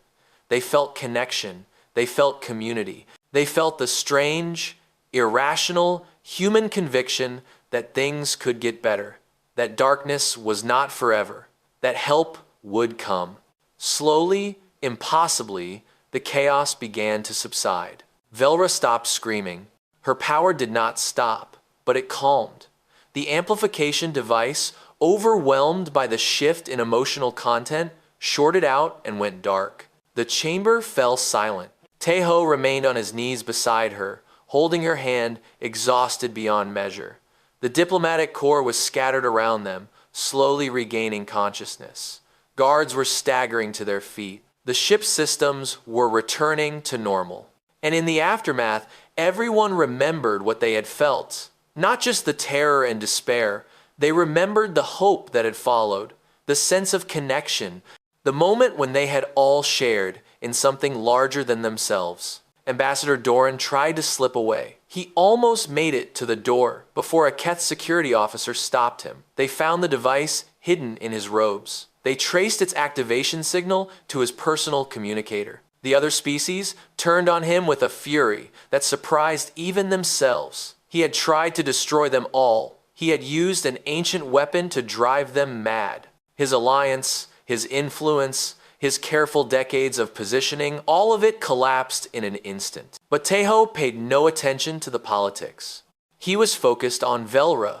They felt connection. They felt community. They felt the strange, irrational, human conviction that things could get better, that darkness was not forever, that help would come. Slowly, impossibly, the chaos began to subside. Velra stopped screaming. Her power did not stop, but it calmed. The amplification device, overwhelmed by the shift in emotional content, shorted out and went dark. The chamber fell silent. Taeho remained on his knees beside her, holding her hand, exhausted beyond measure. The diplomatic corps was scattered around them, slowly regaining consciousness. Guards were staggering to their feet. The ship's systems were returning to normal. And in the aftermath, everyone remembered what they had felt. Not just the terror and despair. They remembered the hope that had followed, the sense of connection, the moment when they had all shared in something larger than themselves. Ambassador Doran tried to slip away. He almost made it to the door before a Keth security officer stopped him. They found the device hidden in his robes. They traced its activation signal to his personal communicator. The other species turned on him with a fury that surprised even themselves. He had tried to destroy them all. He had used an ancient weapon to drive them mad. His alliance, his influence, his careful decades of positioning, all of it collapsed in an instant. But Taeho paid no attention to the politics. He was focused on Velra,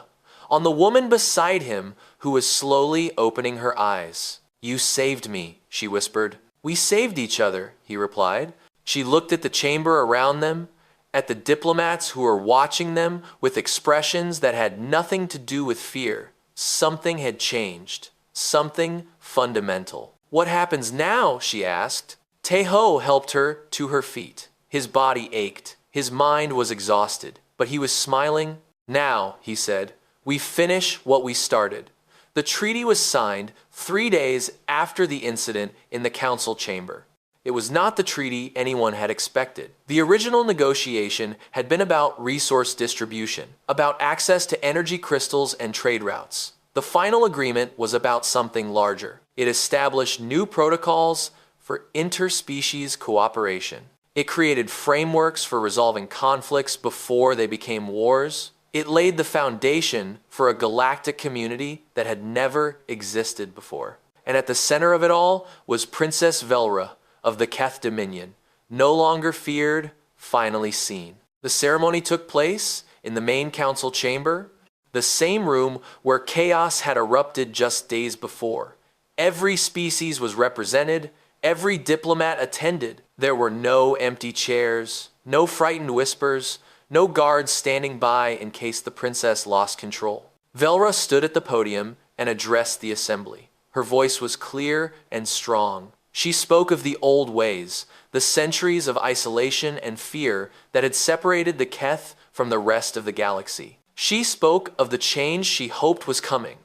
on the woman beside him who was slowly opening her eyes. "You saved me," she whispered. "We saved each other," he replied. She looked at the chamber around them, at the diplomats who were watching them with expressions that had nothing to do with fear. Something had changed. Something fundamental. "What happens now?" she asked. Taeho helped her to her feet. His body ached. His mind was exhausted, but he was smiling. "Now," he said, "we finish what we started." The treaty was signed 3 days after the incident in the council chamber. It was not the treaty anyone had expected. The original negotiation had been about resource distribution, about access to energy crystals and trade routes. The final agreement was about something larger. It established new protocols for interspecies cooperation. It created frameworks for resolving conflicts before they became wars. It laid the foundation for a galactic community that had never existed before. And at the center of it all was Princess Velra of the Keth Dominion, no longer feared, finally seen. The ceremony took place in the main council chamber, the same room where chaos had erupted just days before. Every species was represented, every diplomat attended. There were no empty chairs, no frightened whispers, no guards standing by in case the princess lost control. Velra stood at the podium and addressed the assembly. Her voice was clear and strong. She spoke of the old ways, the centuries of isolation and fear that had separated the Keth from the rest of the galaxy. She spoke of the change she hoped was coming,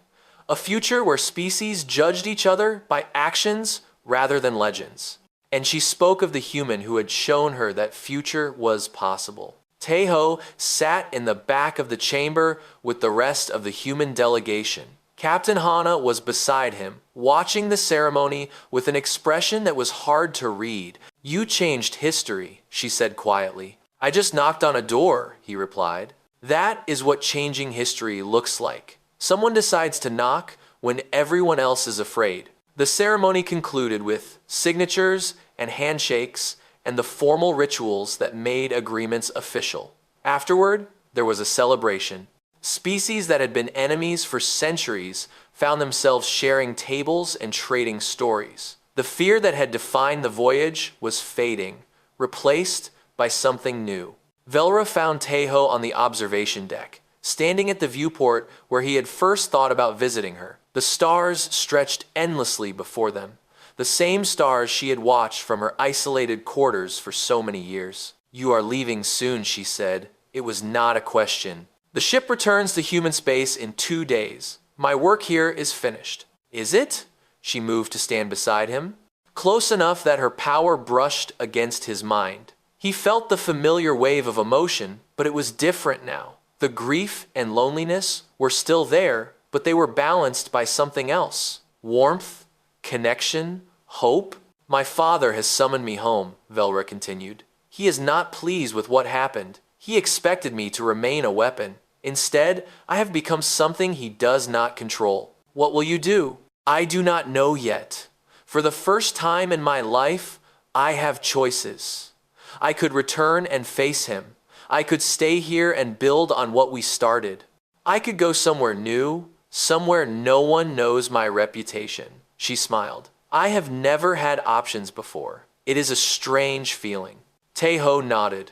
a future where species judged each other by actions rather than legends. And she spoke of the human who had shown her that future was possible. Taeho sat in the back of the chamber with the rest of the human delegation, Captain Hana was beside him, watching the ceremony with an expression that was hard to read. "You changed history," she said quietly. "I just knocked on a door," he replied. That is what changing history looks like. Someone decides to knock when everyone else is afraid. The ceremony concluded with signatures and handshakes and the formal rituals that made agreements official. Afterward, there was a celebration. Species that had been enemies for centuries found themselves sharing tables and trading stories. The fear that had defined the voyage was fading, replaced by something new. Velra found Tejo on the observation deck, standing at the viewport where he had first thought about visiting her. The stars stretched endlessly before them, the same stars she had watched from her isolated quarters for so many years. "You are leaving soon," she said. It was not a question. "The ship returns to human space in 2 days. My work here is finished." "Is it?" She moved to stand beside him, close enough that her power brushed against his mind. He felt the familiar wave of emotion, but it was different now. The grief and loneliness were still there, but they were balanced by something else. Warmth, connection, hope. "My father has summoned me home," Velra continued. "He is not pleased with what happened. He expected me to remain a weapon. Instead, I have become something he does not control." "What will you do?" "I do not know yet. For the first time in my life, I have choices. I could return and face him. I could stay here and build on what we started. I could go somewhere new, somewhere no one knows my reputation." She smiled. "I have never had options before. It is a strange feeling." Tejo nodded.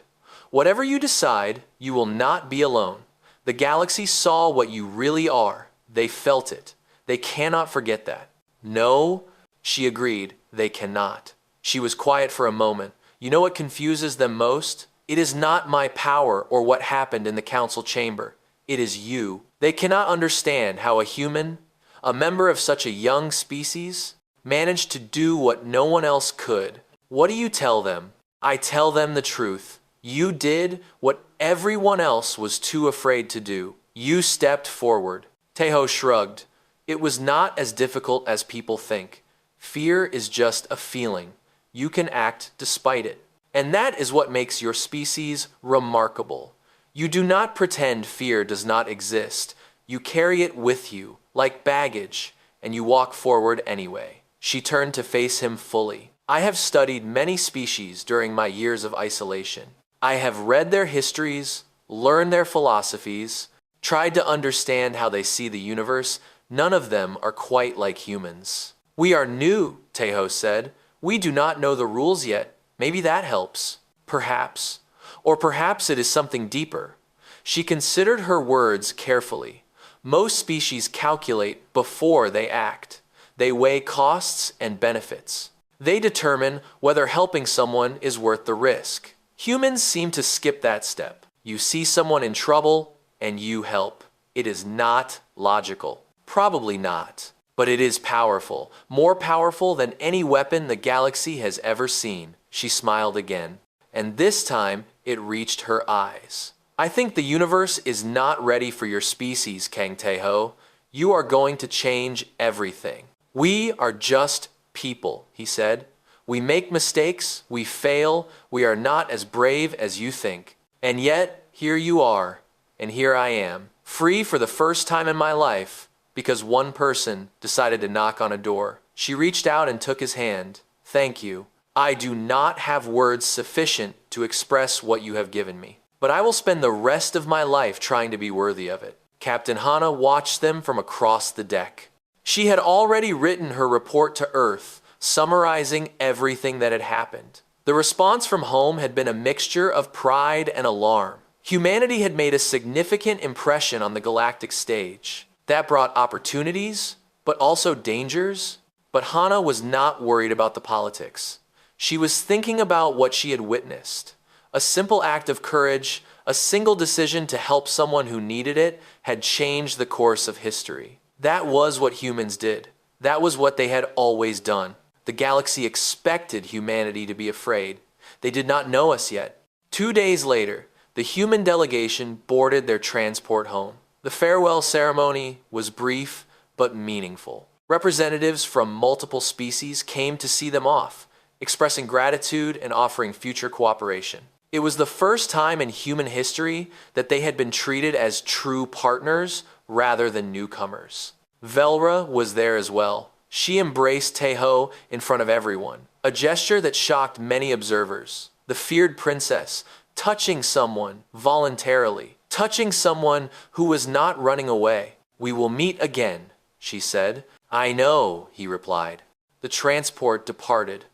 "Whatever you decide, you will not be alone. The galaxy saw what you really are. They felt it. They cannot forget that." "No," she agreed, "they cannot." She was quiet for a moment. "You know what confuses them most? It is not my power or what happened in the council chamber. It is you. They cannot understand how a human, a member of such a young species, managed to do what no one else could." "What do you tell them?" "I tell them the truth. You did what everyone else was too afraid to do. You stepped forward." Tejo shrugged. "It was not as difficult as people think. Fear is just a feeling. You can act despite it. And that is what makes your species remarkable. You do not pretend fear does not exist. You carry it with you, like baggage, and you walk forward anyway." She turned to face him fully. "I have studied many species during my years of isolation. I have read their histories, learned their philosophies, tried to understand how they see the universe. None of them are quite like humans." "We are new," Tejo said. "We do not know the rules yet. Maybe that helps." "Perhaps. Or perhaps it is something deeper." She considered her words carefully. Most species calculate before they act. They weigh costs and benefits. They determine whether helping someone is worth the risk. Humans seem to skip that step. You see someone in trouble, and you help. It is not logical. Probably not. But it is powerful. More powerful than any weapon the galaxy has ever seen. She smiled again. And this time, it reached her eyes. "I think the universe is not ready for your species, Kang Tejo. You are going to change everything." "We are just people," he said. "We make mistakes, we fail, we are not as brave as you think. And yet, here you are, and here I am, free for the first time in my life, because one person decided to knock on a door." She reached out and took his hand. "Thank you. I do not have words sufficient to express what you have given me, but I will spend the rest of my life trying to be worthy of it." Captain Hana watched them from across the deck. She had already written her report to Earth, summarizing everything that had happened. The response from home had been a mixture of pride and alarm. Humanity had made a significant impression on the galactic stage. That brought opportunities, but also dangers. But Hana was not worried about the politics. She was thinking about what she had witnessed. A simple act of courage, a single decision to help someone who needed it, had changed the course of history. That was what humans did. That was what they had always done. The galaxy expected humanity to be afraid. They did not know us yet. 2 days later, the human delegation boarded their transport home. The farewell ceremony was brief but meaningful. Representatives from multiple species came to see them off, expressing gratitude and offering future cooperation. It was the first time in human history that they had been treated as true partners rather than newcomers. Velra was there as well. She embraced Taeho in front of everyone, a gesture that shocked many observers. The feared princess, touching someone voluntarily, touching someone who was not running away. "We will meet again," she said. "I know," he replied. The transport departed.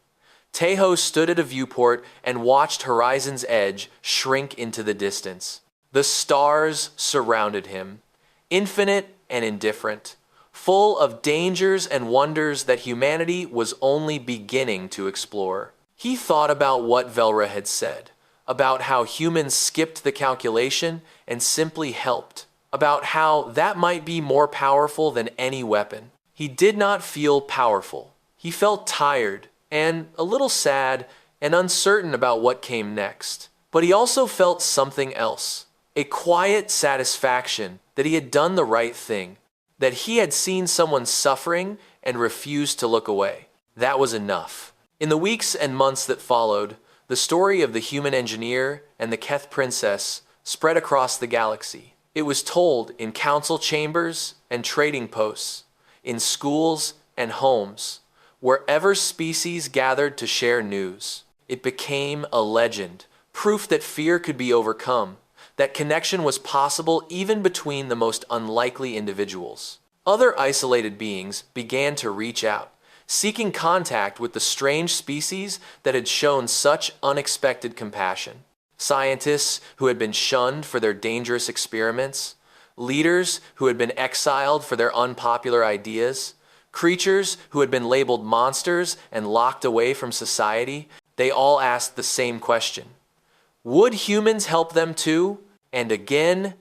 Taeho stood at a viewport and watched Horizon's Edge shrink into the distance. The stars surrounded him, infinite and indifferent, full of dangers and wonders that humanity was only beginning to explore. He thought about what Velra had said, about how humans skipped the calculation and simply helped, about how that might be more powerful than any weapon. He did not feel powerful. He felt tired and a little sad and uncertain about what came next. But he also felt something else, a quiet satisfaction that he had done the right thing, that he had seen someone suffering and refused to look away. That was enough. In the weeks and months that followed, the story of the human engineer and the Keth princess spread across the galaxy. It was told in council chambers and trading posts, in schools and homes, wherever species gathered to share news. It became a legend, proof that fear could be overcome, that connection was possible even between the most unlikely individuals. Other isolated beings began to reach out, seeking contact with the strange species that had shown such unexpected compassion. Scientists who had been shunned for their dangerous experiments, leaders who had been exiled for their unpopular ideas, creatures who had been labeled monsters and locked away from society, they all asked the same question. Would humans help them too? And again,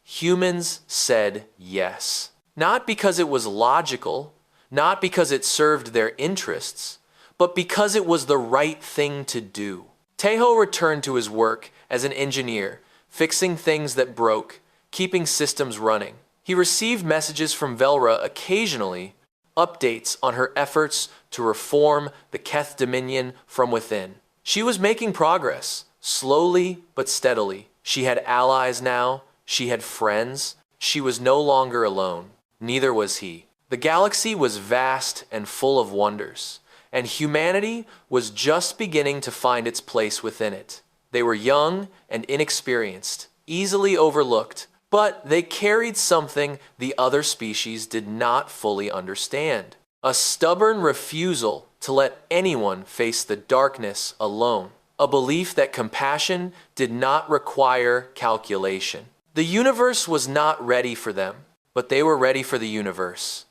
humans said yes. Not because it was logical, not because it served their interests, but because it was the right thing to do. Taeho returned to his work as an engineer, fixing things that broke, keeping systems running. He received messages from Velra occasionally, updates on her efforts to reform the Keth Dominion from within. She was making progress, slowly but steadily. She had allies now, she had friends, she was no longer alone. Neither was he. The galaxy was vast and full of wonders, and humanity was just beginning to find its place within it. They were young and inexperienced, easily overlooked, but they carried something the other species did not fully understand. A stubborn refusal to let anyone face the darkness alone. A belief that compassion did not require calculation. The universe was not ready for them, but they were ready for the universe.